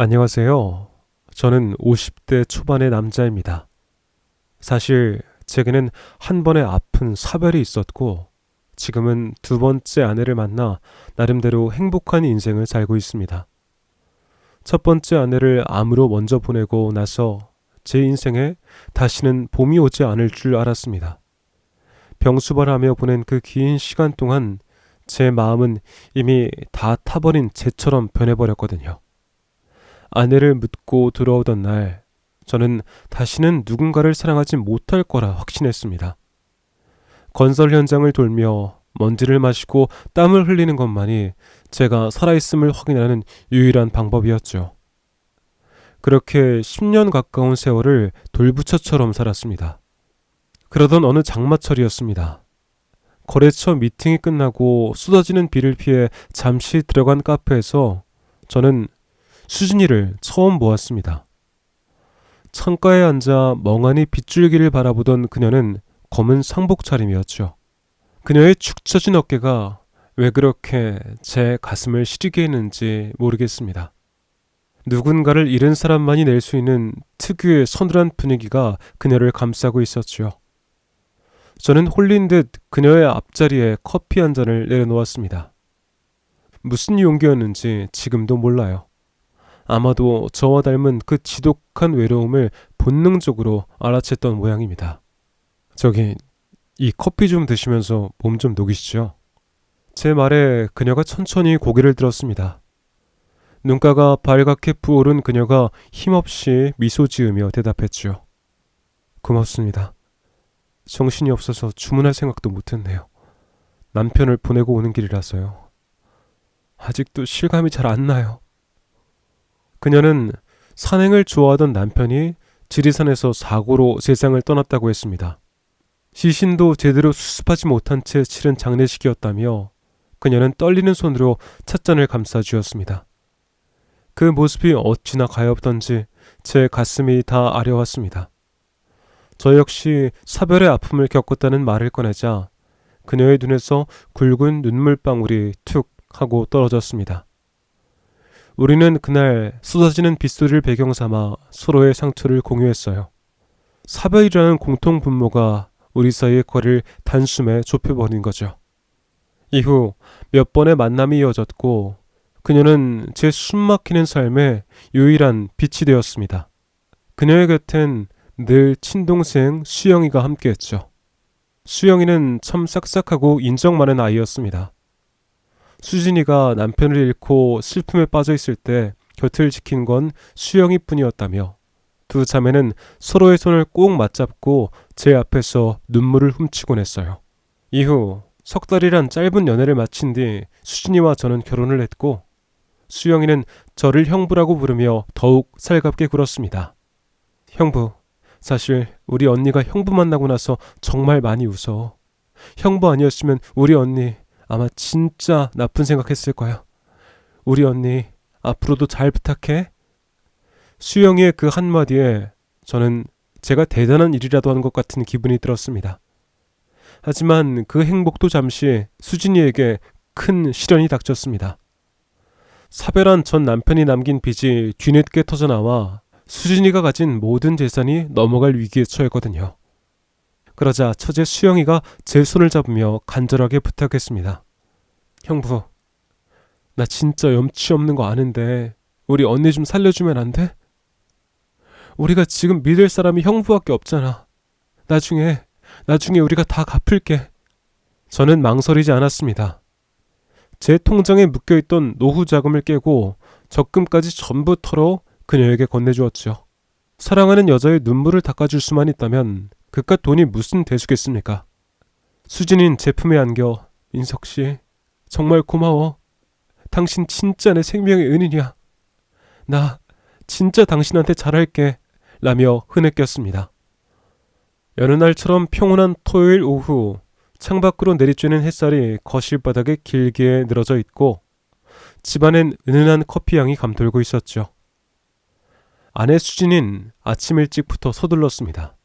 안녕하세요. 저는 50대 초반의 남자입니다. 사실 제게는 한 번의 아픈 사별이 있었고 지금은 두 번째 아내를 만나 나름대로 행복한 인생을 살고 있습니다. 첫 번째 아내를 암으로 먼저 보내고 나서 제 인생에 다시는 봄이 오지 않을 줄 알았습니다. 병수발하며 보낸 그 긴 시간 동안 제 마음은 이미 다 타버린 재처럼 변해버렸거든요. 아내를 묻고 들어오던 날, 저는 다시는 누군가를 사랑하지 못할 거라 확신했습니다. 건설 현장을 돌며 먼지를 마시고 땀을 흘리는 것만이 제가 살아있음을 확인하는 유일한 방법이었죠. 그렇게 10년 가까운 세월을 돌부처처럼 살았습니다. 그러던 어느 장마철이었습니다. 거래처 미팅이 끝나고 쏟아지는 비를 피해 잠시 들어간 카페에서 저는 수진이를 처음 보았습니다. 창가에 앉아 멍하니 빗줄기를 바라보던 그녀는 검은 상복 차림이었죠. 그녀의 축 처진 어깨가 왜 그렇게 제 가슴을 시리게 했는지 모르겠습니다. 누군가를 잃은 사람만이 낼 수 있는 특유의 서늘한 분위기가 그녀를 감싸고 있었죠. 저는 홀린 듯 그녀의 앞자리에 커피 한 잔을 내려놓았습니다. 무슨 용기였는지 지금도 몰라요. 아마도 저와 닮은 그 지독한 외로움을 본능적으로 알아챘던 모양입니다. 저기, 이 커피 좀 드시면서 몸 좀 녹이시죠. 제 말에 그녀가 천천히 고개를 들었습니다. 눈가가 발갛게 부어오른 그녀가 힘없이 미소 지으며 대답했죠. 고맙습니다. 정신이 없어서 주문할 생각도 못했네요. 남편을 보내고 오는 길이라서요. 아직도 실감이 잘 안 나요. 그녀는 산행을 좋아하던 남편이 지리산에서 사고로 세상을 떠났다고 했습니다. 시신도 제대로 수습하지 못한 채 치른 장례식이었다며 그녀는 떨리는 손으로 찻잔을 감싸주었습니다. 그 모습이 어찌나 가엾던지 제 가슴이 다 아려왔습니다. 저 역시 사별의 아픔을 겪었다는 말을 꺼내자 그녀의 눈에서 굵은 눈물방울이 툭 하고 떨어졌습니다. 우리는 그날 쏟아지는 빗소리를 배경 삼아 서로의 상처를 공유했어요. 사별이라는 공통 분모가 우리 사이의 거리를 단숨에 좁혀버린 거죠. 이후 몇 번의 만남이 이어졌고 그녀는 제 숨막히는 삶의 유일한 빛이 되었습니다. 그녀의 곁엔 늘 친동생 수영이가 함께했죠. 수영이는 참 싹싹하고 인정 많은 아이였습니다. 수진이가 남편을 잃고 슬픔에 빠져 있을 때 곁을 지킨 건 수영이뿐이었다며 두 자매는 서로의 손을 꼭 맞잡고 제 앞에서 눈물을 훔치곤 했어요. 이후 석 달이란 짧은 연애를 마친 뒤 수진이와 저는 결혼을 했고 수영이는 저를 형부라고 부르며 더욱 살갑게 굴었습니다. 형부, 사실 우리 언니가 형부 만나고 나서 정말 많이 웃어. 형부 아니었으면 우리 언니 아마 진짜 나쁜 생각했을 거야. 우리 언니 앞으로도 잘 부탁해. 수영이의 그 한마디에 저는 제가 대단한 일이라도 한 것 같은 기분이 들었습니다. 하지만 그 행복도 잠시 수진이에게 큰 시련이 닥쳤습니다. 사별한 전 남편이 남긴 빚이 뒤늦게 터져나와 수진이가 가진 모든 재산이 넘어갈 위기에 처했거든요. 그러자 처제 수영이가 제 손을 잡으며 간절하게 부탁했습니다. 형부, 나 진짜 염치 없는 거 아는데 우리 언니 좀 살려주면 안 돼? 우리가 지금 믿을 사람이 형부밖에 없잖아. 나중에 우리가 다 갚을게. 저는 망설이지 않았습니다. 제 통장에 묶여있던 노후 자금을 깨고 적금까지 전부 털어 그녀에게 건네주었죠. 사랑하는 여자의 눈물을 닦아줄 수만 있다면 그깟 돈이 무슨 대수겠습니까? 수진인 제품에 안겨 민석씨 정말 고마워. 당신 진짜 내 생명의 은인이야. 나 진짜 당신한테 잘할게 라며 흐느꼈습니다. 여느 날처럼 평온한 토요일 오후 창밖으로 내리쬐는 햇살이 거실 바닥에 길게 늘어져 있고 집안엔 은은한 커피향이 감돌고 있었죠. 아내 수진인 아침 일찍부터 서둘렀습니다.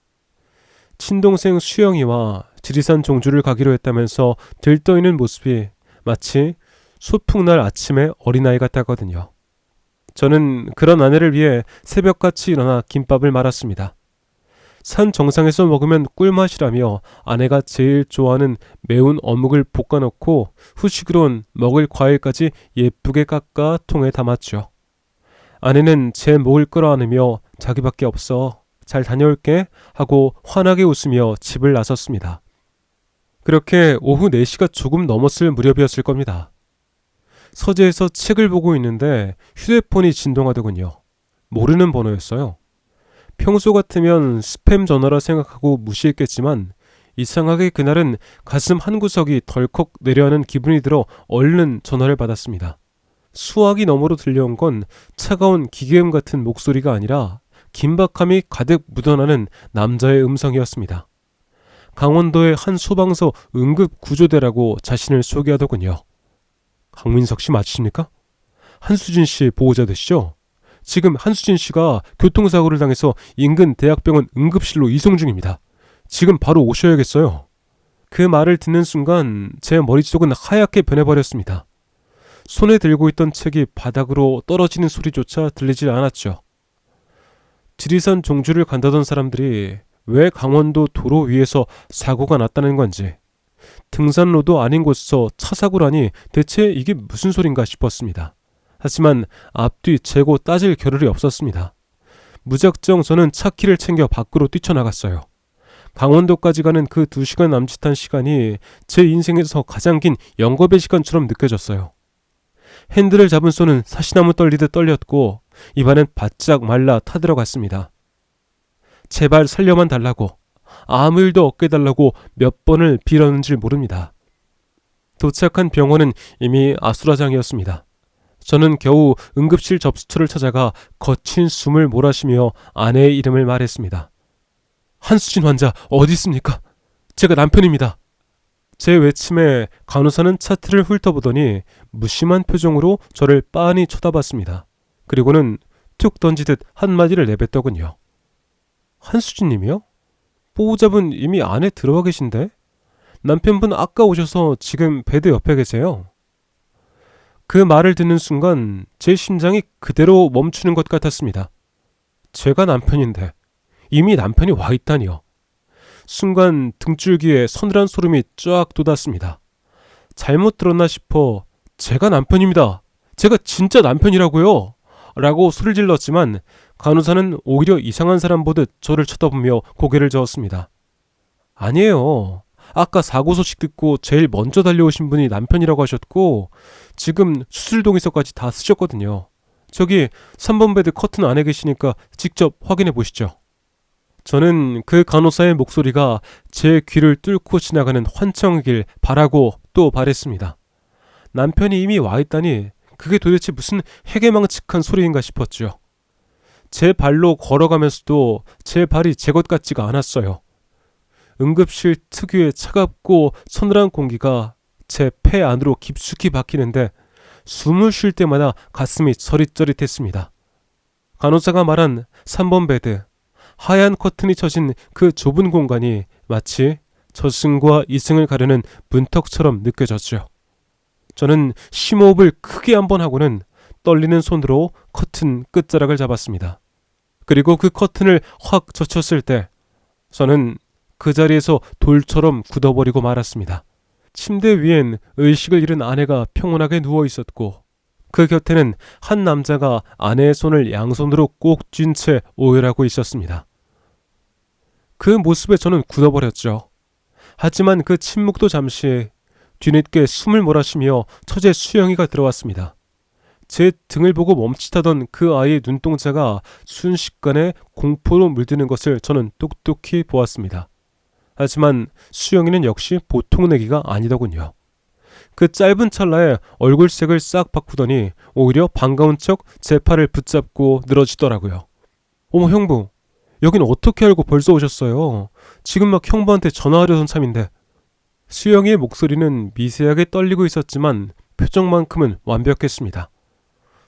친동생 수영이와 지리산 종주를 가기로 했다면서 들떠있는 모습이 마치 소풍날 아침의 어린아이 같았거든요. 저는 그런 아내를 위해 새벽같이 일어나 김밥을 말았습니다. 산 정상에서 먹으면 꿀맛이라며 아내가 제일 좋아하는 매운 어묵을 볶아 넣고 후식으론 먹을 과일까지 예쁘게 깎아 통에 담았죠. 아내는 제 목을 끌어안으며 자기밖에 없어. 잘 다녀올게 하고 환하게 웃으며 집을 나섰습니다. 그렇게 오후 4시가 조금 넘었을 무렵이었을 겁니다. 서재에서 책을 보고 있는데 휴대폰이 진동하더군요. 모르는 번호였어요. 평소 같으면 스팸 전화라 생각하고 무시했겠지만 이상하게 그날은 가슴 한구석이 덜컥 내려앉는 기분이 들어 얼른 전화를 받았습니다. 수화기 너머로 들려온 건 차가운 기계음 같은 목소리가 아니라 긴박함이 가득 묻어나는 남자의 음성이었습니다. 강원도의 한 소방서 응급구조대라고 자신을 소개하더군요. 강민석 씨 맞으십니까? 한수진 씨 보호자 되시죠? 지금 한수진 씨가 교통사고를 당해서 인근 대학병원 응급실로 이송 중입니다. 지금 바로 오셔야겠어요. 그 말을 듣는 순간 제 머릿속은 하얗게 변해버렸습니다. 손에 들고 있던 책이 바닥으로 떨어지는 소리조차 들리지 않았죠. 지리산 종주를 간다던 사람들이 왜 강원도 도로 위에서 사고가 났다는 건지, 등산로도 아닌 곳에서 차 사고라니 대체 이게 무슨 소린가 싶었습니다. 하지만 앞뒤 재고 따질 겨를이 없었습니다. 무작정 저는 차키를 챙겨 밖으로 뛰쳐나갔어요. 강원도까지 가는 그 2시간 남짓한 시간이 제 인생에서 가장 긴 영겁의 시간처럼 느껴졌어요. 핸들을 잡은 손은 사시나무 떨리듯 떨렸고 입안은 바짝 말라 타들어갔습니다. 제발 살려만 달라고, 아무 일도 없게 달라고 몇 번을 빌었는지 모릅니다. 도착한 병원은 이미 아수라장이었습니다. 저는 겨우 응급실 접수처를 찾아가 거친 숨을 몰아쉬며 아내의 이름을 말했습니다. 한수진 환자 어디 있습니까? 제가 남편입니다. 제 외침에 간호사는 차트를 훑어보더니 무심한 표정으로 저를 빤히 쳐다봤습니다. 그리고는 툭 던지듯 한마디를 내뱉더군요. 한수진님이요? 보호자분 이미 안에 들어와 계신데? 남편분 아까 오셔서 지금 베드 옆에 계세요. 그 말을 듣는 순간 제 심장이 그대로 멈추는 것 같았습니다. 제가 남편인데 이미 남편이 와 있다니요. 순간 등줄기에 서늘한 소름이 쫙 돋았습니다. 잘못 들었나 싶어 제가 남편입니다. 제가 진짜 남편이라고요. 라고 소리를 질렀지만 간호사는 오히려 이상한 사람 보듯 저를 쳐다보며 고개를 저었습니다. 아니에요. 아까 사고 소식 듣고 제일 먼저 달려오신 분이 남편이라고 하셨고 지금 수술 동의서까지 다 쓰셨거든요. 저기 3번 베드 커튼 안에 계시니까 직접 확인해 보시죠. 저는 그 간호사의 목소리가 제 귀를 뚫고 지나가는 환청이길 바라고 또 바랬습니다. 남편이 이미 와 있다니 그게 도대체 무슨 해괴망측한 소리인가 싶었죠. 제 발로 걸어가면서도 제 발이 제 것 같지가 않았어요. 응급실 특유의 차갑고 서늘한 공기가 제 폐 안으로 깊숙이 박히는데 숨을 쉴 때마다 가슴이 저릿저릿했습니다. 간호사가 말한 3번 베드, 하얀 커튼이 쳐진 그 좁은 공간이 마치 저승과 이승을 가르는 문턱처럼 느껴졌죠. 저는 심호흡을 크게 한번 하고는 떨리는 손으로 커튼 끝자락을 잡았습니다. 그리고 그 커튼을 확 젖혔을 때 저는 그 자리에서 돌처럼 굳어버리고 말았습니다. 침대 위엔 의식을 잃은 아내가 평온하게 누워 있었고 그 곁에는 한 남자가 아내의 손을 양손으로 꼭 쥔 채 오열하고 있었습니다. 그 모습에 저는 굳어버렸죠. 하지만 그 침묵도 잠시 뒤늦게 숨을 몰아쉬며 처제 수영이가 들어왔습니다. 제 등을 보고 멈칫하던 그 아이의 눈동자가 순식간에 공포로 물드는 것을 저는 똑똑히 보았습니다. 하지만 수영이는 역시 보통 내기가 아니더군요. 그 짧은 찰나에 얼굴색을 싹 바꾸더니 오히려 반가운 척 제 팔을 붙잡고 늘어지더라고요. 어머 형부, 여긴 어떻게 알고 벌써 오셨어요? 지금 막 형부한테 전화하려던 참인데. 수영이의 목소리는 미세하게 떨리고 있었지만 표정만큼은 완벽했습니다.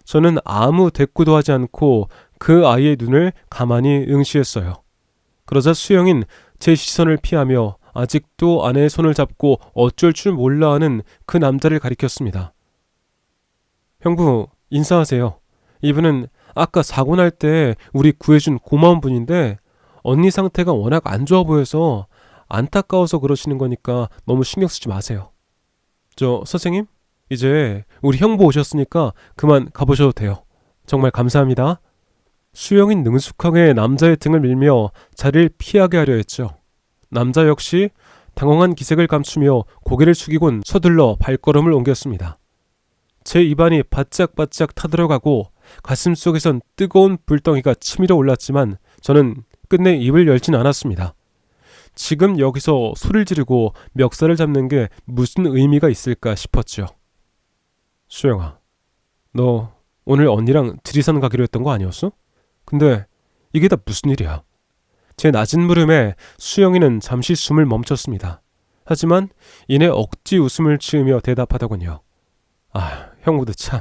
저는 아무 대꾸도 하지 않고 그 아이의 눈을 가만히 응시했어요. 그러자 수영인 제 시선을 피하며 아직도 아내의 손을 잡고 어쩔 줄 몰라 하는 그 남자를 가리켰습니다. 형부, 인사하세요. 이분은 아까 사고 날 때 우리 구해준 고마운 분인데 언니 상태가 워낙 안 좋아 보여서 안타까워서 그러시는 거니까 너무 신경 쓰지 마세요. 선생님? 이제 우리 형부 오셨으니까 그만 가보셔도 돼요. 정말 감사합니다. 수영인 능숙하게 남자의 등을 밀며 자리를 피하게 하려 했죠. 남자 역시 당황한 기색을 감추며 고개를 숙이곤 서둘러 발걸음을 옮겼습니다. 제 입안이 바짝바짝 타들어가고 가슴속에선 뜨거운 불덩이가 치밀어 올랐지만 저는 끝내 입을 열진 않았습니다. 지금 여기서 소리를 지르고 멱살을 잡는 게 무슨 의미가 있을까 싶었죠. 수영아, 너 오늘 언니랑 지리산 가기로 했던 거 아니었어? 근데 이게 다 무슨 일이야? 제 낮은 물음에 수영이는 잠시 숨을 멈췄습니다. 하지만 이내 억지 웃음을 지으며 대답하더군요. 형부도 참.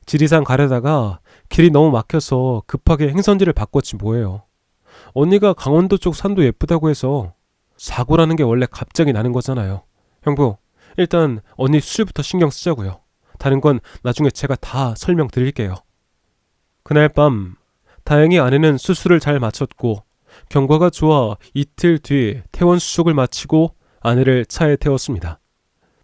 지리산 가려다가 길이 너무 막혀서 급하게 행선지를 바꿨지 뭐예요. 언니가 강원도 쪽 산도 예쁘다고 해서 사고라는 게 원래 갑자기 나는 거잖아요. 형부, 일단 언니 수술부터 신경 쓰자고요. 다른 건 나중에 제가 다 설명드릴게요. 그날 밤 다행히 아내는 수술을 잘 마쳤고 경과가 좋아 이틀 뒤 퇴원 수속을 마치고 아내를 차에 태웠습니다.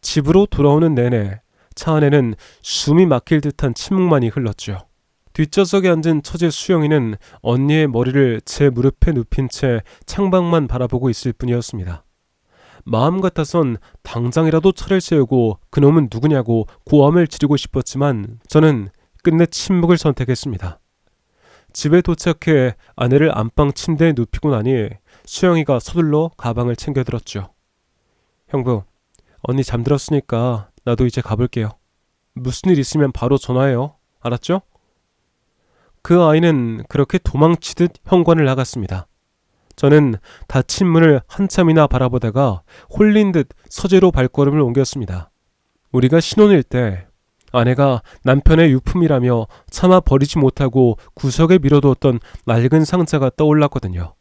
집으로 돌아오는 내내 차 안에는 숨이 막힐 듯한 침묵만이 흘렀죠. 뒷좌석에 앉은 처제 수영이는 언니의 머리를 제 무릎에 눕힌 채 창밖만 바라보고 있을 뿐이었습니다. 마음 같아선 당장이라도 차를 세우고 그놈은 누구냐고 고함을 지르고 싶었지만 저는 끝내 침묵을 선택했습니다. 집에 도착해 아내를 안방 침대에 눕히고 나니 수영이가 서둘러 가방을 챙겨들었죠. 형부, 언니 잠들었으니까 나도 이제 가볼게요. 무슨 일 있으면 바로 전화해요. 알았죠? 그 아이는 그렇게 도망치듯 현관을 나갔습니다. 저는 닫힌 문을 한참이나 바라보다가 홀린 듯 서재로 발걸음을 옮겼습니다. 우리가 신혼일 때 아내가 남편의 유품이라며 차마 버리지 못하고 구석에 밀어두었던 낡은 상자가 떠올랐거든요.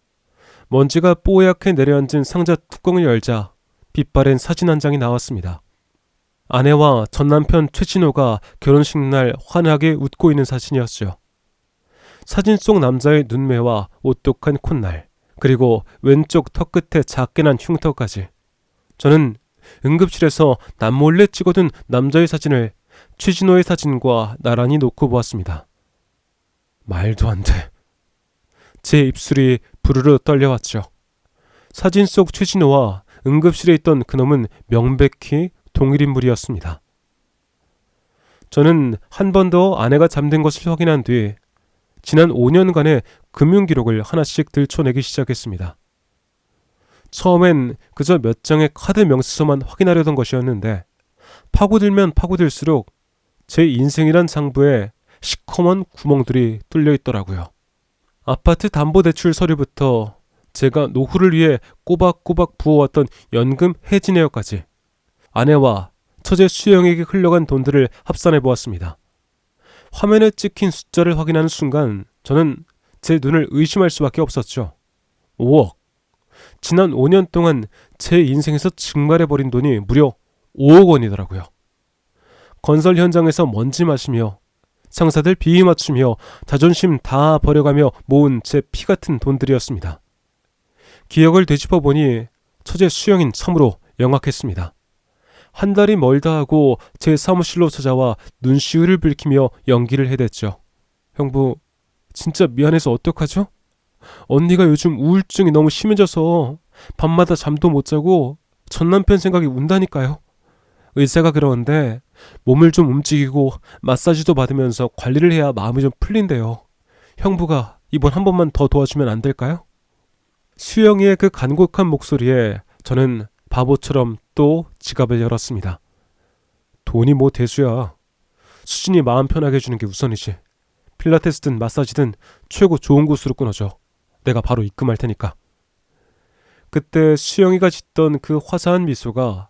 먼지가 뽀얗게 내려앉은 상자 뚜껑을 열자 빛바랜 사진 한 장이 나왔습니다. 아내와 전남편 최진호가 결혼식 날 환하게 웃고 있는 사진이었죠. 사진 속 남자의 눈매와 오똑한 콧날, 그리고 왼쪽 턱 끝에 작게 난 흉터까지. 저는 응급실에서 남몰래 찍어둔 남자의 사진을 최진호의 사진과 나란히 놓고 보았습니다. 말도 안 돼. 제 입술이 부르르 떨려왔죠. 사진 속 최진호와 응급실에 있던 그놈은 명백히 동일 인물이었습니다. 저는 한 번 더 아내가 잠든 것을 확인한 뒤 지난 5년간의 금융기록을 하나씩 들춰내기 시작했습니다. 처음엔 그저 몇 장의 카드 명세서만 확인하려던 것이었는데 파고들면 파고들수록 제 인생이란 장부에 시커먼 구멍들이 뚫려 있더라고요. 아파트 담보대출 서류부터 제가 노후를 위해 꼬박꼬박 부어왔던 연금 해지 내역까지 아내와 처제 수영에게 흘러간 돈들을 합산해 보았습니다. 화면에 찍힌 숫자를 확인하는 순간 저는 제 눈을 의심할 수밖에 없었죠. 5억. 지난 5년 동안 제 인생에서 증발해버린 돈이 무려 5억 원이더라고요. 건설 현장에서 먼지 마시며 상사들 비위 맞추며 자존심 다 버려가며 모은 제 피 같은 돈들이었습니다. 기억을 되짚어보니 처제 수영인 참으로 영악했습니다. 한 달이 멀다 하고 제 사무실로 찾아와 눈시울을 붉히며 연기를 해댔죠. 형부, 진짜 미안해서 어떡하죠? 언니가 요즘 우울증이 너무 심해져서 밤마다 잠도 못 자고 전 남편 생각이 운다니까요. 의사가 그러는데 몸을 좀 움직이고 마사지도 받으면서 관리를 해야 마음이 좀 풀린대요. 형부가 이번 한 번만 더 도와주면 안 될까요? 수영이의 그 간곡한 목소리에 저는 바보처럼 또 지갑을 열었습니다. 돈이 뭐 대수야. 수진이 마음 편하게 해주는 게 우선이지. 필라테스든 마사지든 최고 좋은 곳으로 끊어줘. 내가 바로 입금할 테니까. 그때 수영이가 짓던 그 화사한 미소가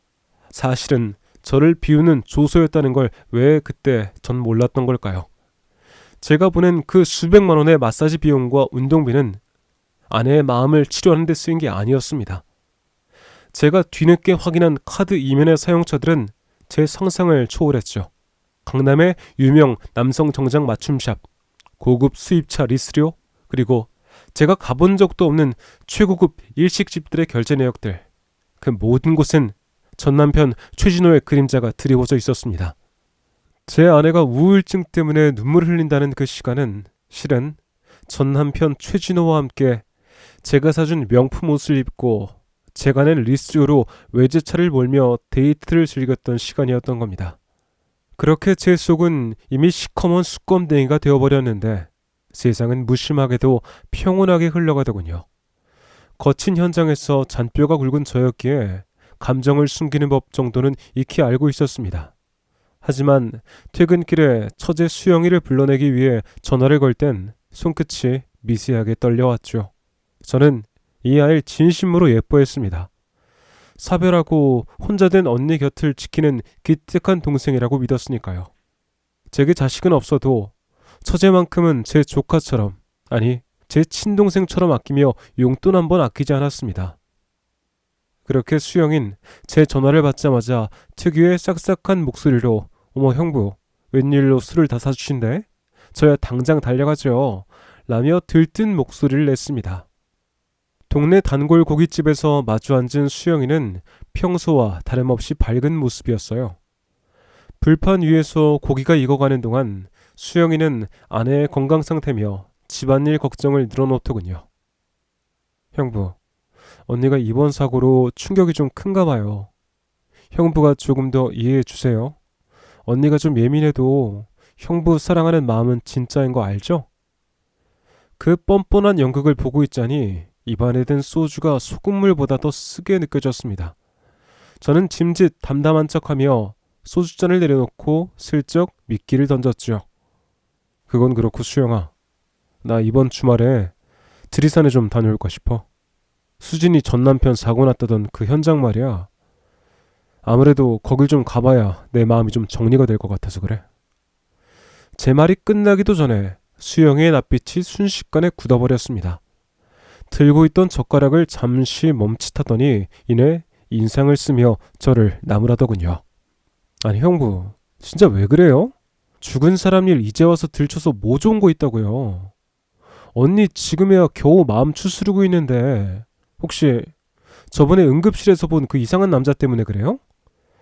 사실은 저를 비우는 조소였다는 걸 왜 그때 전 몰랐던 걸까요? 제가 보낸 그 수백만 원의 마사지 비용과 운동비는 아내의 마음을 치료하는 데 쓰인 게 아니었습니다. 제가 뒤늦게 확인한 카드 이면의 사용처들은 제 상상을 초월했죠. 강남의 유명 남성 정장 맞춤샵, 고급 수입차 리스료, 그리고 제가 가본 적도 없는 최고급 일식집들의 결제 내역들, 그 모든 곳엔 전 남편 최진호의 그림자가 드리워져 있었습니다. 제 아내가 우울증 때문에 눈물을 흘린다는 그 시간은 실은 전 남편 최진호와 함께 제가 사준 명품 옷을 입고 제가 낸 리스트로 외제차를 몰며 데이트를 즐겼던 시간이었던 겁니다. 그렇게 제 속은 이미 시커먼 수검댕이가 되어버렸는데 세상은 무심하게도 평온하게 흘러가더군요. 거친 현장에서 잔뼈가 굵은 저였기에 감정을 숨기는 법 정도는 익히 알고 있었습니다. 하지만 퇴근길에 처제 수영이를 불러내기 위해 전화를 걸 땐 손끝이 미세하게 떨려왔죠. 저는 이 아이를 진심으로 예뻐했습니다. 사별하고 혼자 된 언니 곁을 지키는 기특한 동생이라고 믿었으니까요. 제게 자식은 없어도 처제만큼은 제 조카처럼, 아니 제 친동생처럼 아끼며 용돈 한 번 아끼지 않았습니다. 그렇게 수영인 제 전화를 받자마자 특유의 싹싹한 목소리로 어머 형부, 웬일로 술을 다 사주신대? 저야 당장 달려가죠. 라며 들뜬 목소리를 냈습니다. 동네 단골 고깃집에서 마주 앉은 수영이는 평소와 다름없이 밝은 모습이었어요. 불판 위에서 고기가 익어가는 동안 수영이는 아내의 건강 상태며 집안일 걱정을 늘어놓더군요. 형부, 언니가 이번 사고로 충격이 좀 큰가 봐요. 형부가 조금 더 이해해 주세요. 언니가 좀 예민해도 형부 사랑하는 마음은 진짜인 거 알죠? 그 뻔뻔한 연극을 보고 있자니 입안에 든 소주가 소금물보다 더 쓰게 느껴졌습니다. 저는 짐짓 담담한 척하며 소주잔을 내려놓고 슬쩍 미끼를 던졌죠. 그건 그렇고 수영아, 나 이번 주말에 지리산에 좀 다녀올까 싶어. 수진이 전 남편 사고 났다던 그 현장 말이야. 아무래도 거길 좀 가봐야 내 마음이 좀 정리가 될 것 같아서 그래. 제 말이 끝나기도 전에 수영의 낯빛이 순식간에 굳어버렸습니다. 들고 있던 젓가락을 잠시 멈칫하더니 이내 인상을 쓰며 저를 나무라더군요. 아니 형부, 진짜 왜 그래요? 죽은 사람 일 이제 와서 들춰서 뭐 좋은 거 있다고요? 언니 지금에야 겨우 마음 추스르고 있는데 혹시 저번에 응급실에서 본 그 이상한 남자 때문에 그래요?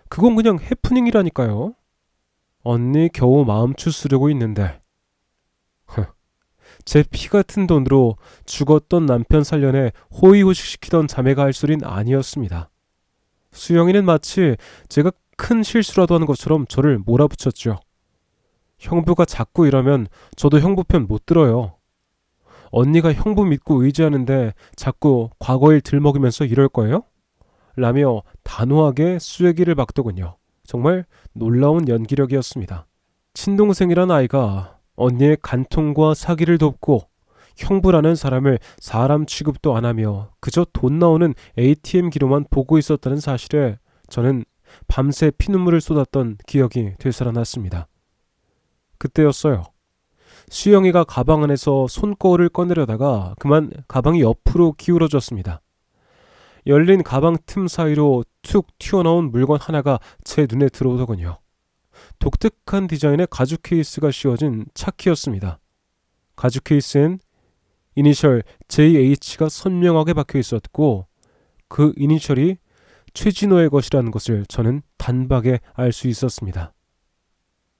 그건 그냥 해프닝이라니까요. 언니 겨우 마음 추스르고 있는데 제 피 같은 돈으로 죽었던 남편 살려내 호의호식시키던 자매가 할 소린 아니었습니다. 수영이는 마치 제가 큰 실수라도 하는 것처럼 저를 몰아붙였죠. 형부가 자꾸 이러면 저도 형부 편 못 들어요. 언니가 형부 믿고 의지하는데 자꾸 과거 일 들먹이면서 이럴 거예요? 라며 단호하게 쐐기를 박더군요. 정말 놀라운 연기력이었습니다. 친동생이란 아이가 언니의 간통과 사기를 돕고 형부라는 사람을 사람 취급도 안 하며 그저 돈 나오는 ATM기로만 보고 있었다는 사실에 저는 밤새 피눈물을 쏟았던 기억이 되살아났습니다. 그때였어요. 수영이가 가방 안에서 손거울을 꺼내려다가 그만 가방이 옆으로 기울어졌습니다. 열린 가방 틈 사이로 툭 튀어나온 물건 하나가 제 눈에 들어오더군요. 독특한 디자인의 가죽 케이스가 씌워진 차키였습니다. 가죽 케이스엔 이니셜 JH가 선명하게 박혀 있었고 그 이니셜이 최진호의 것이라는 것을 저는 단박에 알 수 있었습니다.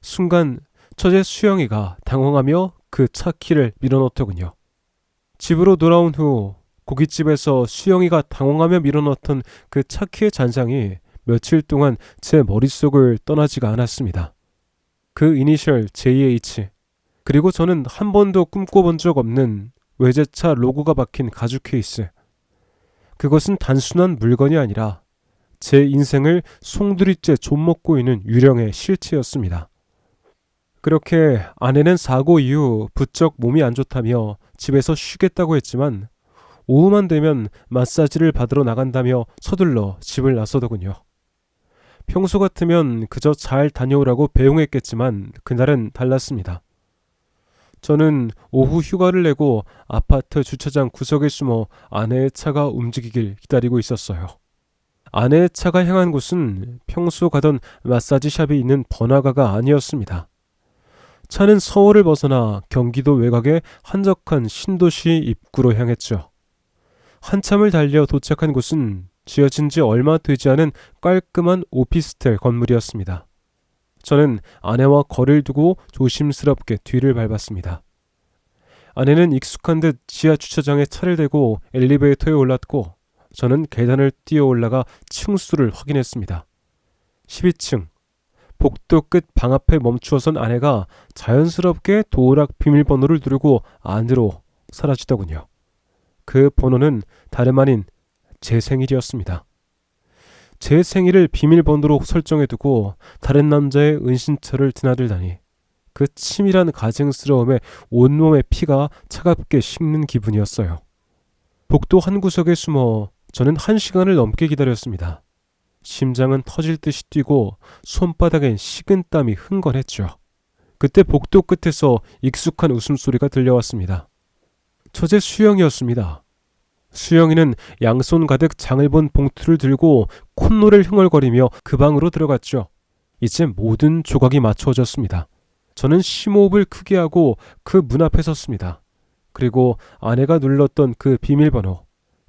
순간 처제 수영이가 당황하며 그 차키를 밀어넣더군요. 집으로 돌아온 후 고깃집에서 수영이가 당황하며 밀어넣던 그 차키의 잔상이 며칠 동안 제 머릿속을 떠나지가 않았습니다. 그 이니셜 JH, 그리고 저는 한 번도 꿈꿔본 적 없는 외제차 로고가 박힌 가죽 케이스. 그것은 단순한 물건이 아니라 제 인생을 송두리째 좀먹고 있는 유령의 실체였습니다. 그렇게 아내는 사고 이후 부쩍 몸이 안 좋다며 집에서 쉬겠다고 했지만 오후만 되면 마사지를 받으러 나간다며 서둘러 집을 나서더군요. 평소 같으면 그저 잘 다녀오라고 배웅했겠지만 그날은 달랐습니다. 저는 오후 휴가를 내고 아파트 주차장 구석에 숨어 아내의 차가 움직이길 기다리고 있었어요. 아내의 차가 향한 곳은 평소 가던 마사지 샵이 있는 번화가가 아니었습니다. 차는 서울을 벗어나 경기도 외곽의 한적한 신도시 입구로 향했죠. 한참을 달려 도착한 곳은 지어진 지 얼마 되지 않은 깔끔한 오피스텔 건물이었습니다. 저는 아내와 거리를 두고 조심스럽게 뒤를 밟았습니다. 아내는 익숙한 듯 지하 주차장에 차를 대고 엘리베이터에 올랐고 저는 계단을 뛰어 올라가 층수를 확인했습니다. 12층. 복도 끝 방 앞에 멈추어선 아내가 자연스럽게 도어락 비밀번호를 누르고 안으로 사라지더군요. 그 번호는 다름 아닌 제 생일이었습니다. 제 생일을 비밀번호로 설정해두고 다른 남자의 은신처를 드나들다니 그 치밀한 가증스러움에 온몸의 피가 차갑게 식는 기분이었어요. 복도 한 구석에 숨어 저는 1시간을 넘게 기다렸습니다. 심장은 터질 듯이 뛰고 손바닥엔 식은땀이 흥건했죠. 그때 복도 끝에서 익숙한 웃음소리가 들려왔습니다. 처제 수영이었습니다. 수영이는 양손 가득 장을 본 봉투를 들고 콧노래를 흥얼거리며 그 방으로 들어갔죠. 이제 모든 조각이 맞춰졌습니다. 저는 심호흡을 크게 하고 그 문 앞에 섰습니다. 그리고 아내가 눌렀던 그 비밀번호,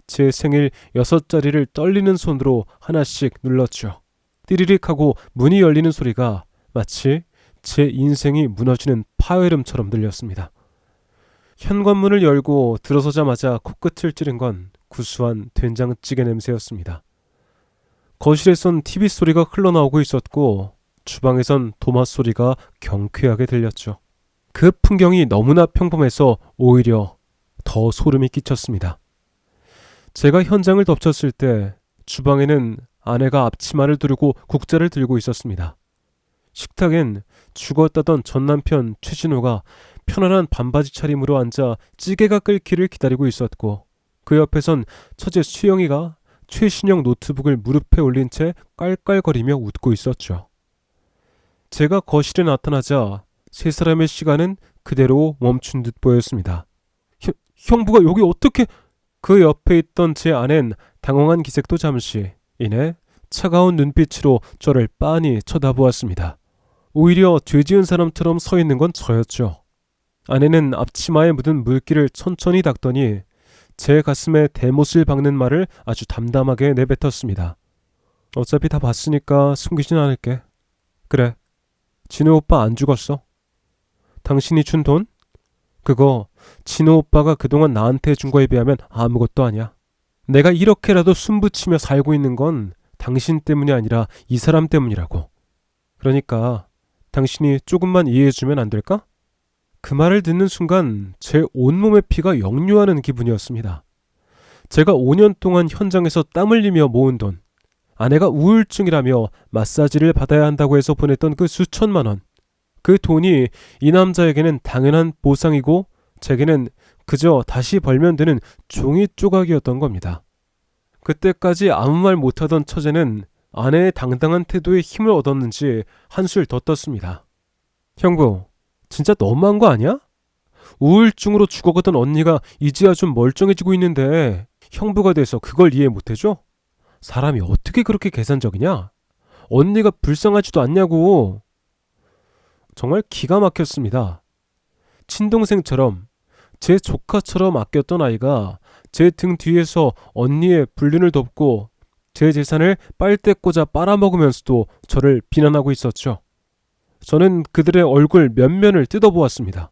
제 생일 6자리를 떨리는 손으로 하나씩 눌렀죠. 띠리릭 하고 문이 열리는 소리가 마치 제 인생이 무너지는 파열음처럼 들렸습니다. 현관문을 열고 들어서자마자 코끝을 찌른 건 구수한 된장찌개 냄새였습니다. 거실에선 TV 소리가 흘러나오고 있었고 주방에선 도마 소리가 경쾌하게 들렸죠. 그 풍경이 너무나 평범해서 오히려 더 소름이 끼쳤습니다. 제가 현장을 덮쳤을 때 주방에는 아내가 앞치마를 두르고 국자를 들고 있었습니다. 식탁엔 죽었다던 전남편 최진호가 편안한 반바지 차림으로 앉아 찌개가 끓기를 기다리고 있었고 그 옆에선 처제 수영이가 최신형 노트북을 무릎에 올린 채 깔깔거리며 웃고 있었죠. 제가 거실에 나타나자 세 사람의 시간은 그대로 멈춘 듯 보였습니다. 형부가 여기 어떻게... 그 옆에 있던 제 아낸 당황한 기색도 잠시 이내 차가운 눈빛으로 저를 빤히 쳐다보았습니다. 오히려 죄 지은 사람처럼 서 있는 건 저였죠. 아내는 앞치마에 묻은 물기를 천천히 닦더니 제 가슴에 대못을 박는 말을 아주 담담하게 내뱉었습니다. 어차피 다 봤으니까 숨기진 않을게. 그래, 진우 오빠 안 죽었어. 당신이 준 돈? 그거 진우 오빠가 그동안 나한테 준 거에 비하면 아무것도 아니야. 내가 이렇게라도 숨붙이며 살고 있는 건 당신 때문이 아니라 이 사람 때문이라고. 그러니까 당신이 조금만 이해해주면 안 될까? 그 말을 듣는 순간 제 온몸의 피가 역류하는 기분이었습니다. 제가 5년 동안 현장에서 땀 흘리며 모은 돈, 아내가 우울증이라며 마사지를 받아야 한다고 해서 보냈던 그 수천만 원, 그 돈이 이 남자에게는 당연한 보상이고 제게는 그저 다시 벌면 되는 종이 조각이었던 겁니다. 그때까지 아무 말 못하던 처제는 아내의 당당한 태도에 힘을 얻었는지 한술 더 떴습니다. 형부, 진짜 너무한 거 아니야? 우울증으로 죽어가던 언니가 이제야 좀 멀쩡해지고 있는데 형부가 돼서 그걸 이해 못해줘? 사람이 어떻게 그렇게 계산적이냐? 언니가 불쌍하지도 않냐고. 정말 기가 막혔습니다. 친동생처럼 제 조카처럼 아꼈던 아이가 제 등 뒤에서 언니의 불륜을 덮고 제 재산을 빨대 꽂아 빨아먹으면서도 저를 비난하고 있었죠. 저는 그들의 얼굴 면면을 뜯어보았습니다.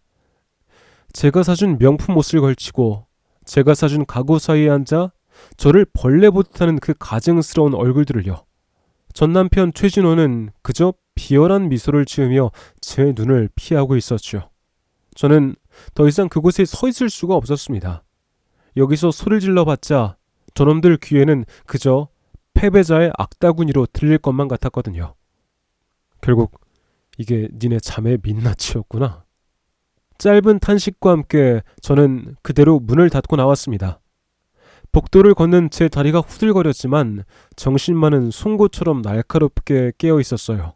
제가 사준 명품 옷을 걸치고 제가 사준 가구 사이에 앉아 저를 벌레 보듯 하는 그 가증스러운 얼굴들을요. 전 남편 최진호는 그저 비열한 미소를 지으며 제 눈을 피하고 있었죠. 저는 더 이상 그곳에 서 있을 수가 없었습니다. 여기서 소리를 질러봤자 저놈들 귀에는 그저 패배자의 악다구니로 들릴 것만 같았거든요. 결국 이게 니네 자매의 민낯이었구나. 짧은 탄식과 함께 저는 그대로 문을 닫고 나왔습니다. 복도를 걷는 제 다리가 후들거렸지만 정신만은 송곳처럼 날카롭게 깨어 있었어요.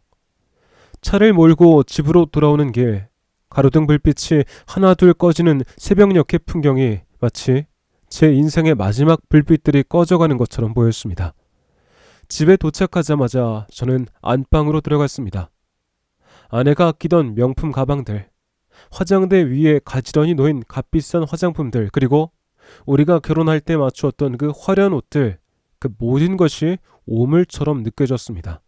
차를 몰고 집으로 돌아오는 길, 가로등 불빛이 하나둘 꺼지는 새벽녘의 풍경이 마치 제 인생의 마지막 불빛들이 꺼져가는 것처럼 보였습니다. 집에 도착하자마자 저는 안방으로 들어갔습니다. 아내가 아끼던 명품 가방들, 화장대 위에 가지런히 놓인 값비싼 화장품들, 그리고 우리가 결혼할 때 맞추었던 그 화려한 옷들, 그 모든 것이 오물처럼 느껴졌습니다.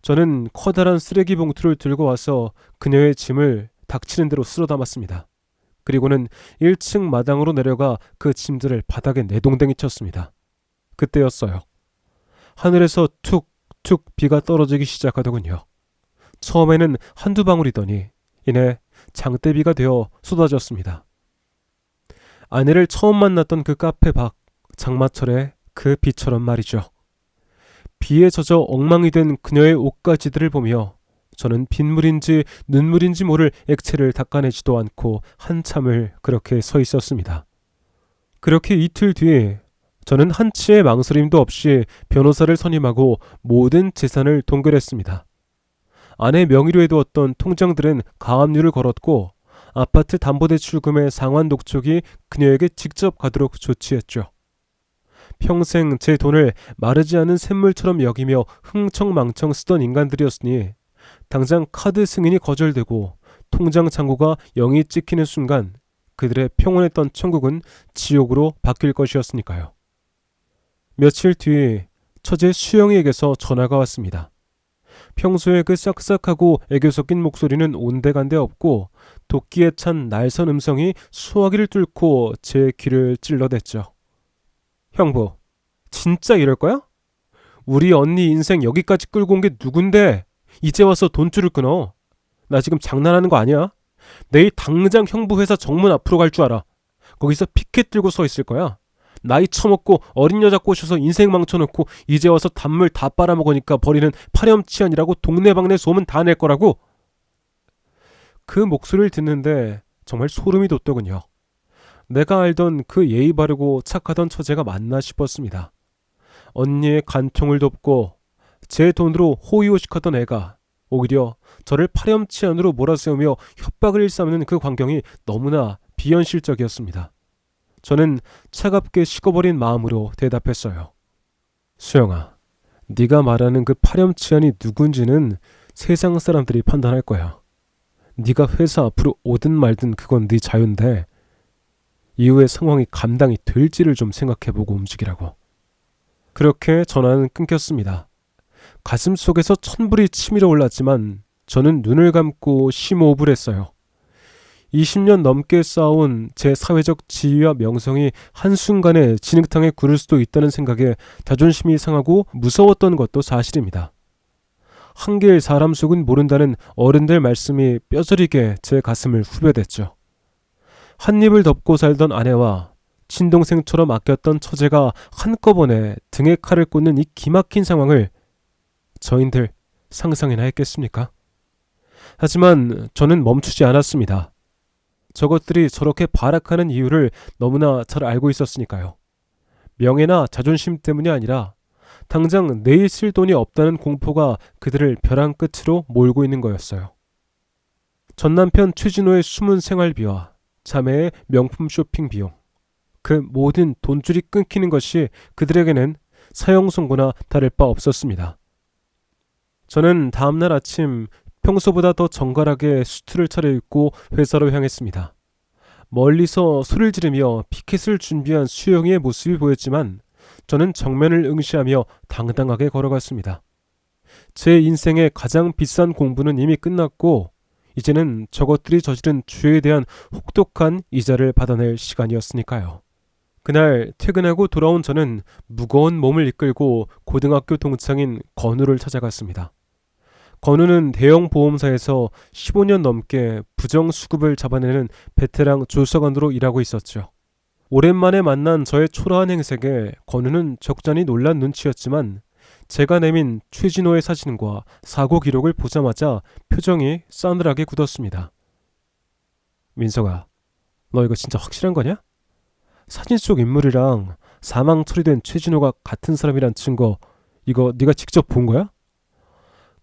저는 커다란 쓰레기 봉투를 들고 와서 그녀의 짐을 닥치는 대로 쓸어 담았습니다. 그리고는 1층 마당으로 내려가 그 짐들을 바닥에 내동댕이 쳤습니다. 그때였어요. 하늘에서 툭툭 비가 떨어지기 시작하더군요. 처음에는 한두 방울이더니 이내 장대비가 되어 쏟아졌습니다. 아내를 처음 만났던 그 카페 밖, 장마철에 그 비처럼 말이죠. 비에 젖어 엉망이 된 그녀의 옷가지들을 보며 저는 빗물인지 눈물인지 모를 액체를 닦아내지도 않고 한참을 그렇게 서 있었습니다. 그렇게 이틀 뒤에 저는 한치의 망설임도 없이 변호사를 선임하고 모든 재산을 동결했습니다. 아내 명의로 해두었던 통장들은 가압류를 걸었고 아파트 담보대출금의 상환 독촉이 그녀에게 직접 가도록 조치했죠. 평생 제 돈을 마르지 않은 샘물처럼 여기며 흥청망청 쓰던 인간들이었으니 당장 카드 승인이 거절되고 통장 잔고가 0이 찍히는 순간 그들의 평온했던 천국은 지옥으로 바뀔 것이었으니까요. 며칠 뒤 처제 수영이에게서 전화가 왔습니다. 평소에 그 싹싹하고 애교 섞인 목소리는 온데간데 없고 도끼에 찬 날선 음성이 수화기를 뚫고 제 귀를 찔러댔죠. 형부, 진짜 이럴 거야? 우리 언니 인생 여기까지 끌고 온 게 누군데 이제 와서 돈줄을 끊어? 나 지금 장난하는 거 아니야? 내일 당장 형부 회사 정문 앞으로 갈 줄 알아. 거기서 피켓 들고 서 있을 거야. 나이 처먹고 어린 여자 꼬셔서 인생 망쳐놓고 이제 와서 단물 다 빨아먹으니까 버리는 파렴치한이라고 동네방네 소문 다 낼 거라고. 그 목소리를 듣는데 정말 소름이 돋더군요. 내가 알던 그 예의 바르고 착하던 처제가 맞나 싶었습니다. 언니의 간통을 돕고 제 돈으로 호의호식하던 애가 오히려 저를 파렴치한으로 몰아세우며 협박을 일삼는 그 광경이 너무나 비현실적이었습니다. 저는 차갑게 식어버린 마음으로 대답했어요. 수영아, 네가 말하는 그 파렴치한이 누군지는 세상 사람들이 판단할 거야. 네가 회사 앞으로 오든 말든 그건 네 자유인데 이후의 상황이 감당이 될지를 좀 생각해보고 움직이라고. 그렇게 전화는 끊겼습니다. 가슴 속에서 천불이 치밀어 올랐지만 저는 눈을 감고 심호흡을 했어요. 20년 넘게 쌓아온 제 사회적 지위와 명성이 한순간에 진흙탕에 구를 수도 있다는 생각에 자존심이 상하고 무서웠던 것도 사실입니다. 한길 사람 속은 모른다는 어른들 말씀이 뼈저리게 제 가슴을 후벼댔죠. 한 입을 덮고 살던 아내와 친동생처럼 아꼈던 처제가 한꺼번에 등에 칼을 꽂는 이 기막힌 상황을 저인들 상상이나 했겠습니까? 하지만 저는 멈추지 않았습니다. 저것들이 저렇게 발악하는 이유를 너무나 잘 알고 있었으니까요. 명예나 자존심 때문이 아니라 당장 내일 쓸 돈이 없다는 공포가 그들을 벼랑 끝으로 몰고 있는 거였어요. 전남편 최진호의 숨은 생활비와 자매의 명품 쇼핑 비용, 그 모든 돈줄이 끊기는 것이 그들에게는 사형선고나 다를 바 없었습니다. 저는 다음날 아침 평소보다 더 정갈하게 수트를 차려입고 회사로 향했습니다. 멀리서 소리를 지르며 피켓을 준비한 수영이의 모습이 보였지만 저는 정면을 응시하며 당당하게 걸어갔습니다. 제 인생의 가장 비싼 공부는 이미 끝났고 이제는 저것들이 저지른 죄에 대한 혹독한 이자를 받아낼 시간이었으니까요. 그날 퇴근하고 돌아온 저는 무거운 몸을 이끌고 고등학교 동창인 건우를 찾아갔습니다. 건우는 대형 보험사에서 15년 넘게 부정수급을 잡아내는 베테랑 조사관으로 일하고 있었죠. 오랜만에 만난 저의 초라한 행색에 건우는 적잖이 놀란 눈치였지만 제가 내민 최진호의 사진과 사고 기록을 보자마자 표정이 싸늘하게 굳었습니다. 민석아, 너 이거 진짜 확실한 거냐? 사진 속 인물이랑 사망 처리된 최진호가 같은 사람이란 증거 이거 네가 직접 본 거야?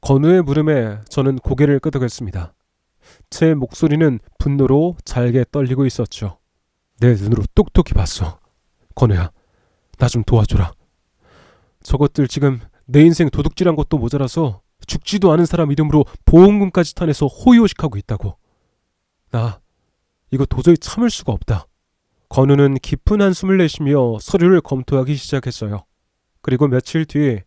건우의 물음에 저는 고개를 끄덕였습니다. 제 목소리는 분노로 잘게 떨리고 있었죠. 내 눈으로 똑똑히 봤어. 건우야, 나 좀 도와줘라. 저것들 지금 내 인생 도둑질한 것도 모자라서 죽지도 않은 사람 이름으로 보험금까지 타내서 호의호식하고 있다고. 나 이거 도저히 참을 수가 없다. 건우는 깊은 한숨을 내쉬며 서류를 검토하기 시작했어요. 그리고 며칠 뒤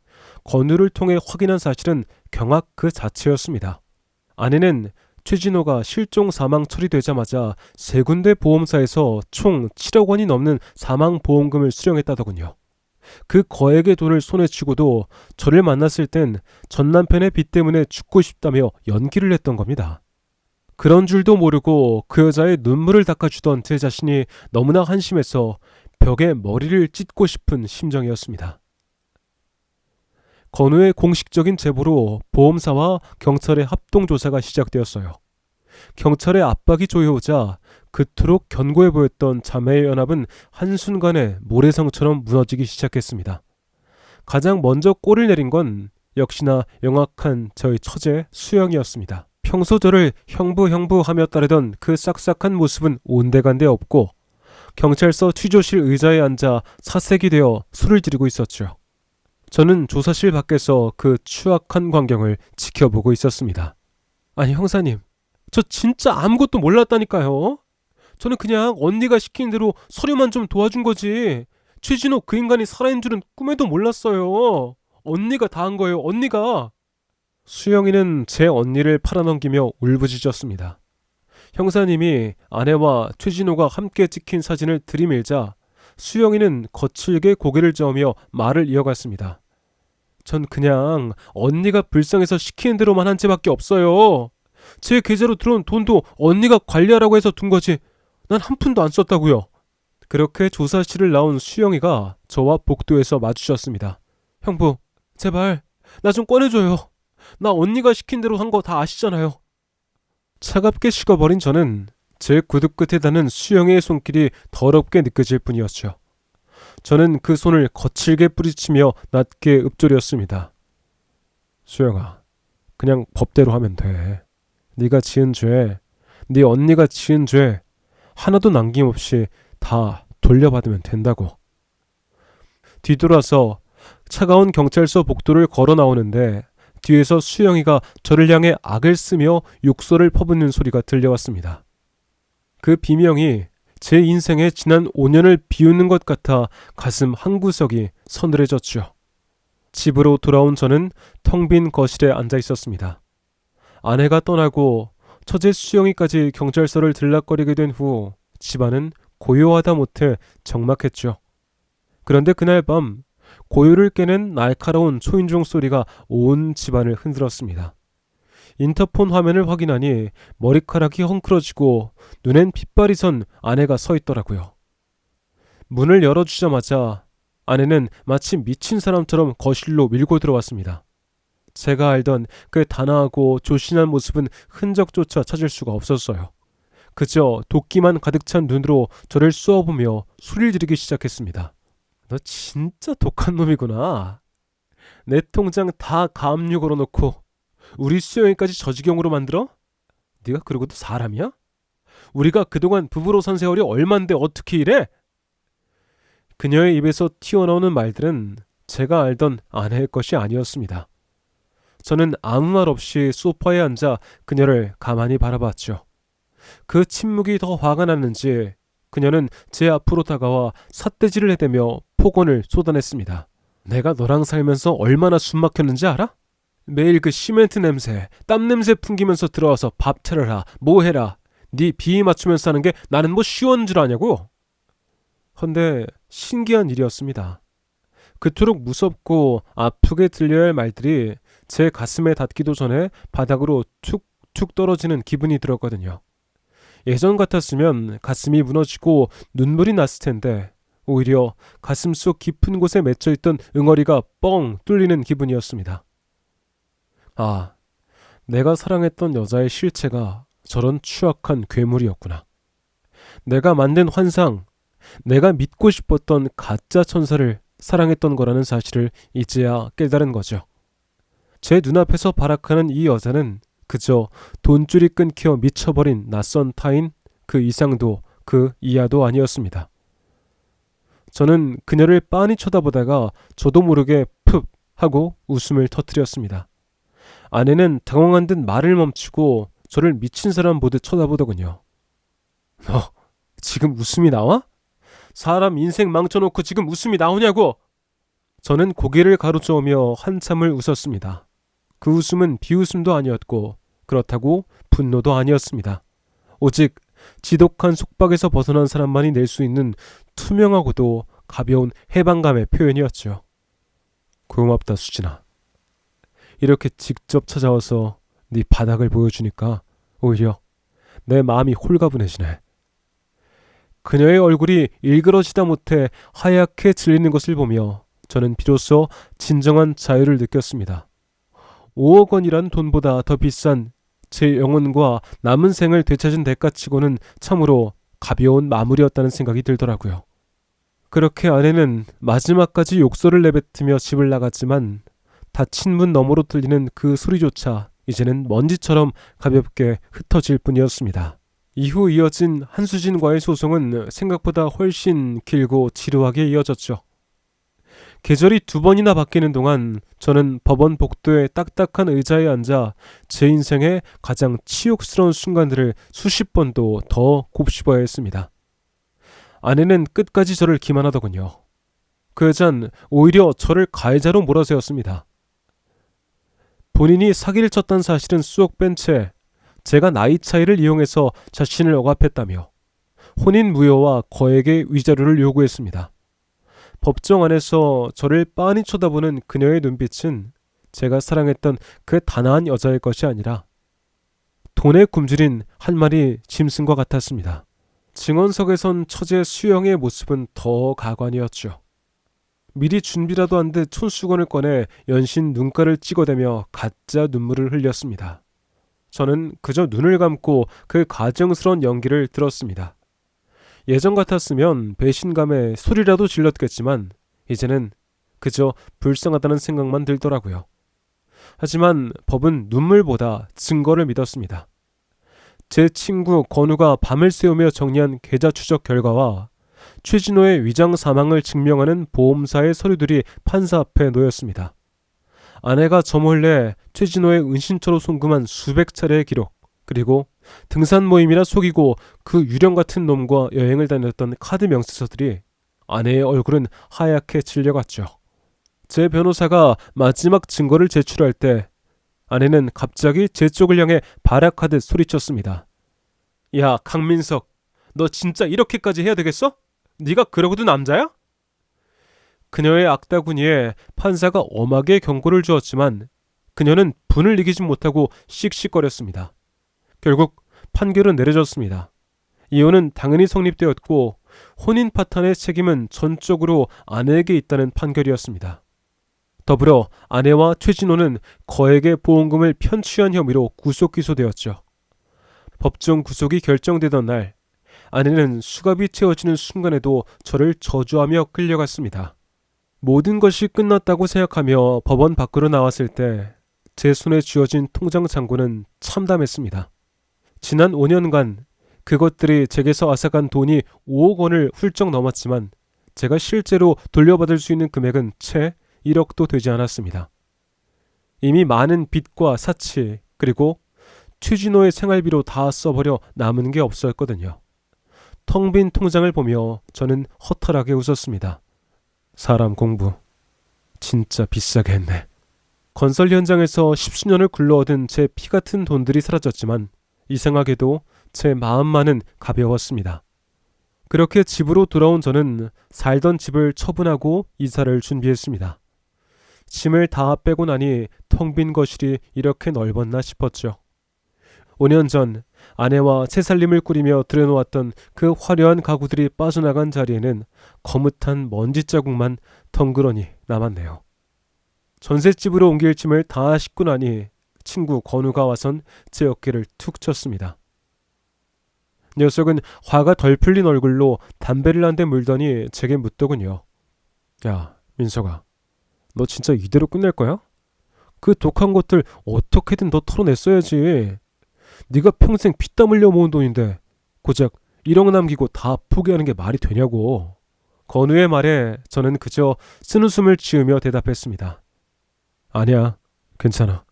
건우를 통해 확인한 사실은 경악 그 자체였습니다. 아내는 최진호가 실종 사망 처리되자마자 세 군데 보험사에서 총 7억 원이 넘는 사망보험금을 수령했다더군요. 그 거액의 돈을 손에 쥐고도 저를 만났을 땐 전 남편의 빚 때문에 죽고 싶다며 연기를 했던 겁니다. 그런 줄도 모르고 그 여자의 눈물을 닦아주던 제 자신이 너무나 한심해서 벽에 머리를 찢고 싶은 심정이었습니다. 건우의 공식적인 제보로 보험사와 경찰의 합동조사가 시작되었어요. 경찰의 압박이 조여오자 그토록 견고해 보였던 자매의 연합은 한순간에 모래성처럼 무너지기 시작했습니다. 가장 먼저 골을 내린 건 역시나 영악한 저희 처제 수영이었습니다. 평소 저를 형부 하며 따르던 그 싹싹한 모습은 온데간데 없고 경찰서 취조실 의자에 앉아 사색이 되어 술을 지르고 있었죠. 저는 조사실 밖에서 그 추악한 광경을 지켜보고 있었습니다. 아니 형사님, 저 진짜 아무것도 몰랐다니까요. 저는 그냥 언니가 시킨 대로 서류만 좀 도와준 거지. 최진호 그 인간이 살아있는 줄은 꿈에도 몰랐어요. 언니가 다 한 거예요, 언니가. 수영이는 제 언니를 팔아넘기며 울부짖었습니다. 형사님이 아내와 최진호가 함께 찍힌 사진을 들이밀자 수영이는 거칠게 고개를 저으며 말을 이어갔습니다. 전 그냥 언니가 불쌍해서 시키는 대로만 한 채밖에 없어요. 제 계좌로 들어온 돈도 언니가 관리하라고 해서 둔 거지 난 한 푼도 안 썼다고요. 그렇게 조사실을 나온 수영이가 저와 복도에서 마주쳤습니다. 형부, 제발 나 좀 꺼내줘요. 나 언니가 시킨 대로 한 거 다 아시잖아요. 차갑게 식어버린 저는 제 구두 끝에 닿는 수영이의 손길이 더럽게 느껴질 뿐이었죠. 저는 그 손을 거칠게 뿌리치며 낮게 읊조렸습니다. 수영아, 그냥 법대로 하면 돼. 네가 지은 죄, 네 언니가 지은 죄 하나도 남김없이 다 돌려받으면 된다고. 뒤돌아서 차가운 경찰서 복도를 걸어 나오는데 뒤에서 수영이가 저를 향해 악을 쓰며 욕설을 퍼붓는 소리가 들려왔습니다. 그 비명이 제 인생의 지난 5년을 비웃는 것 같아 가슴 한구석이 서늘해졌죠. 집으로 돌아온 저는 텅 빈 거실에 앉아 있었습니다. 아내가 떠나고 처제 수영이까지 경찰서를 들락거리게 된 후 집안은 고요하다 못해 적막했죠. 그런데 그날 밤 고요를 깨는 날카로운 초인종 소리가 온 집안을 흔들었습니다. 인터폰 화면을 확인하니 머리카락이 헝클어지고 눈엔 핏발이 선 아내가 서 있더라고요. 문을 열어주자마자 아내는 마치 미친 사람처럼 거실로 밀고 들어왔습니다. 제가 알던 그 단아하고 조신한 모습은 흔적조차 찾을 수가 없었어요. 그저 도끼만 가득 찬 눈으로 저를 쏘아보며 소리를 지르기 시작했습니다. 너 진짜 독한 놈이구나. 내 통장 다 가압류 걸어놓고 우리 수영이까지 저 지경으로 만들어? 네가 그러고도 사람이야? 우리가 그동안 부부로 산 세월이 얼만데 어떻게 이래? 그녀의 입에서 튀어나오는 말들은 제가 알던 아내의 것이 아니었습니다. 저는 아무 말 없이 소파에 앉아 그녀를 가만히 바라봤죠. 그 침묵이 더 화가 났는지 그녀는 제 앞으로 다가와 삿대질을 해대며 폭언을 쏟아냈습니다. 내가 너랑 살면서 얼마나 숨막혔는지 알아? 매일 그 시멘트 냄새, 땀 냄새 풍기면서 들어와서 밥 차려라, 뭐 해라. 네 비위 맞추면서 하는 게 나는 뭐 쉬운 줄 아냐고? 헌데 신기한 일이었습니다. 그토록 무섭고 아프게 들려야 할 말들이 제 가슴에 닿기도 전에 바닥으로 툭툭 떨어지는 기분이 들었거든요. 예전 같았으면 가슴이 무너지고 눈물이 났을 텐데 오히려 가슴속 깊은 곳에 맺혀있던 응어리가 뻥 뚫리는 기분이었습니다. 아, 내가 사랑했던 여자의 실체가 저런 추악한 괴물이었구나. 내가 만든 환상, 내가 믿고 싶었던 가짜 천사를 사랑했던 거라는 사실을 이제야 깨달은 거죠. 제 눈앞에서 발악하는 이 여자는 그저 돈줄이 끊겨 미쳐버린 낯선 타인 그 이상도 그 이하도 아니었습니다. 저는 그녀를 빤히 쳐다보다가 저도 모르게 푹 하고 웃음을 터뜨렸습니다. 아내는 당황한 듯 말을 멈추고 저를 미친 사람 보듯 쳐다보더군요. 너 지금 웃음이 나와? 사람 인생 망쳐놓고 지금 웃음이 나오냐고! 저는 고개를 가로저으며 한참을 웃었습니다. 그 웃음은 비웃음도 아니었고 그렇다고 분노도 아니었습니다. 오직 지독한 속박에서 벗어난 사람만이 낼 수 있는 투명하고도 가벼운 해방감의 표현이었죠. 고맙다 수진아. 이렇게 직접 찾아와서 네 바닥을 보여주니까 오히려 내 마음이 홀가분해지네. 그녀의 얼굴이 일그러지다 못해 하얗게 질리는 것을 보며 저는 비로소 진정한 자유를 느꼈습니다. 5억 원이란 돈보다 더 비싼 제 영혼과 남은 생을 되찾은 대가치고는 참으로 가벼운 마무리였다는 생각이 들더라고요. 그렇게 아내는 마지막까지 욕설을 내뱉으며 집을 나갔지만 닫힌 문 너머로 들리는 그 소리조차 이제는 먼지처럼 가볍게 흩어질 뿐이었습니다. 이후 이어진 한수진과의 소송은 생각보다 훨씬 길고 지루하게 이어졌죠. 계절이 2번이나 바뀌는 동안 저는 법원 복도의 딱딱한 의자에 앉아 제 인생의 가장 치욕스러운 순간들을 수십 번도 더 곱씹어야 했습니다. 아내는 끝까지 저를 기만하더군요. 그 여잔 오히려 저를 가해자로 몰아세웠습니다. 본인이 사기를 쳤다는 사실은 쏙 뺀 채 제가 나이 차이를 이용해서 자신을 억압했다며 혼인 무효와 거액의 위자료를 요구했습니다. 법정 안에서 저를 빤히 쳐다보는 그녀의 눈빛은 제가 사랑했던 그 단아한 여자의 것이 아니라 돈에 굶주린 한 마리 짐승과 같았습니다. 증언석에선 처제 수영의 모습은 더 가관이었죠. 미리 준비라도 한 듯 촌수건을 꺼내 연신 눈가를 찍어대며 가짜 눈물을 흘렸습니다. 저는 그저 눈을 감고 그 가증스러운 연기를 들었습니다. 예전 같았으면 배신감에 소리라도 질렀겠지만 이제는 그저 불쌍하다는 생각만 들더라고요. 하지만 법은 눈물보다 증거를 믿었습니다. 제 친구 건우가 밤을 새우며 정리한 계좌 추적 결과와 최진호의 위장 사망을 증명하는 보험사의 서류들이 판사 앞에 놓였습니다. 아내가 저 몰래 최진호의 은신처로 송금한 수백 차례의 기록, 그리고 등산 모임이라 속이고 그 유령 같은 놈과 여행을 다녔던 카드 명세서들이 아내의 얼굴은 하얗게 질려갔죠. 제 변호사가 마지막 증거를 제출할 때 아내는 갑자기 제 쪽을 향해 발악하듯 소리쳤습니다. 야, 강민석, 너 진짜 이렇게까지 해야 되겠어? 네가 그러고도 남자야? 그녀의 악다구니에 판사가 엄하게 경고를 주었지만 그녀는 분을 이기지 못하고 씩씩거렸습니다. 결국 판결은 내려졌습니다. 이혼은 당연히 성립되었고 혼인 파탄의 책임은 전적으로 아내에게 있다는 판결이었습니다. 더불어 아내와 최진호는 거액의 보험금을 편취한 혐의로 구속 기소되었죠. 법정 구속이 결정되던 날, 아내는 수갑이 채워지는 순간에도 저를 저주하며 끌려갔습니다. 모든 것이 끝났다고 생각하며 법원 밖으로 나왔을 때 제 손에 쥐어진 통장 잔고는 참담했습니다. 지난 5년간 그것들이 제게서 앗아간 돈이 5억 원을 훌쩍 넘었지만 제가 실제로 돌려받을 수 있는 금액은 채 1억도 되지 않았습니다. 이미 많은 빚과 사치 그리고 최진호의 생활비로 다 써버려 남은 게 없었거든요. 텅 빈 통장을 보며 저는 허탈하게 웃었습니다. 사람 공부 진짜 비싸게 했네. 건설 현장에서 10수년을 굴러오던 제 피같은 돈들이 사라졌지만 이상하게도 제 마음만은 가벼웠습니다. 그렇게 집으로 돌아온 저는 살던 집을 처분하고 이사를 준비했습니다. 짐을 다 빼고 나니 텅 빈 거실이 이렇게 넓었나 싶었죠. 5년 전 아내와 새살림을 꾸리며 들여놓았던 그 화려한 가구들이 빠져나간 자리에는 거뭇한 먼지 자국만 덩그러니 남았네요. 전셋집으로 옮길 짐을 다 싣고 나니 친구 건우가 와선 제 어깨를 툭 쳤습니다. 녀석은 화가 덜 풀린 얼굴로 담배를 한 대 물더니 제게 묻더군요. 야, 민석아, 너 진짜 이대로 끝낼 거야? 그 독한 것들 어떻게든 너 털어냈어야지. 네가 평생 피땀 흘려 모은 돈인데 고작 1억 남기고 다 포기하는 게 말이 되냐고. 건우의 말에 저는 그저 쓴웃음을 지으며 대답했습니다. 아니야, 괜찮아.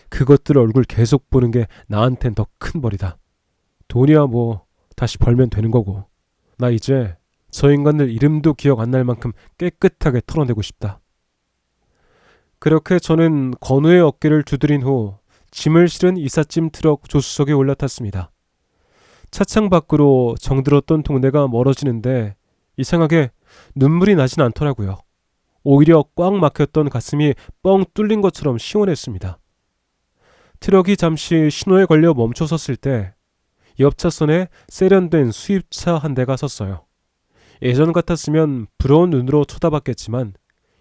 그것들 얼굴 계속 보는 게 나한텐 더 큰 벌이다. 돈이야 뭐 다시 벌면 되는 거고. 나 이제 저 인간들 이름도 기억 안 날 만큼 깨끗하게 털어내고 싶다. 그렇게 저는 건우의 어깨를 두드린 후 짐을 실은 이삿짐 트럭 조수석에 올라탔습니다. 차창 밖으로 정들었던 동네가 멀어지는데 이상하게 눈물이 나진 않더라고요. 오히려 꽉 막혔던 가슴이 뻥 뚫린 것처럼 시원했습니다. 트럭이 잠시 신호에 걸려 멈춰섰을 때 옆 차선에 세련된 수입차 한 대가 섰어요. 예전 같았으면 부러운 눈으로 쳐다봤겠지만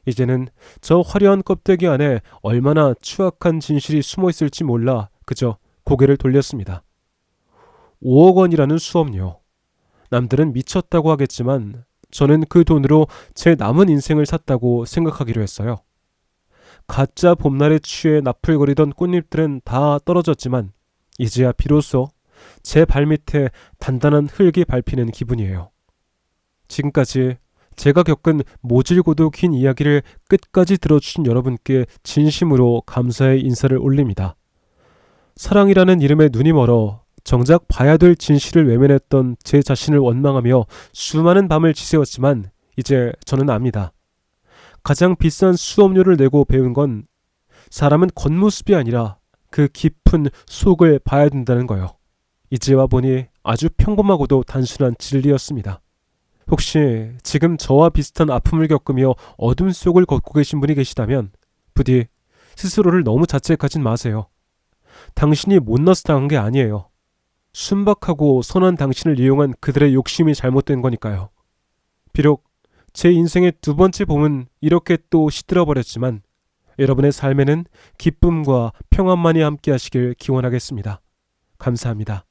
이제는 저 화려한 껍데기 안에 얼마나 추악한 진실이 숨어 있을지 몰라 그저 고개를 돌렸습니다. 5억 원이라는 수업료. 남들은 미쳤다고 하겠지만 저는 그 돈으로 제 남은 인생을 샀다고 생각하기로 했어요. 가짜 봄날에 취해 나풀거리던 꽃잎들은 다 떨어졌지만 이제야 비로소 제 발밑에 단단한 흙이 밟히는 기분이에요. 지금까지 제가 겪은 모질고도 긴 이야기를 끝까지 들어주신 여러분께 진심으로 감사의 인사를 올립니다. 사랑이라는 이름에 눈이 멀어 정작 봐야 될 진실을 외면했던 제 자신을 원망하며 수많은 밤을 지새웠지만 이제 저는 압니다. 가장 비싼 수업료를 내고 배운 건 사람은 겉모습이 아니라 그 깊은 속을 봐야 된다는 거요. 이제와 보니 아주 평범하고도 단순한 진리였습니다. 혹시 지금 저와 비슷한 아픔을 겪으며 어둠 속을 걷고 계신 분이 계시다면 부디 스스로를 너무 자책하진 마세요. 당신이 못나서 당한 게 아니에요. 순박하고 선한 당신을 이용한 그들의 욕심이 잘못된 거니까요. 비록 제 인생의 두 번째 봄은 이렇게 또 시들어버렸지만 여러분의 삶에는 기쁨과 평안만이 함께 하시길 기원하겠습니다. 감사합니다.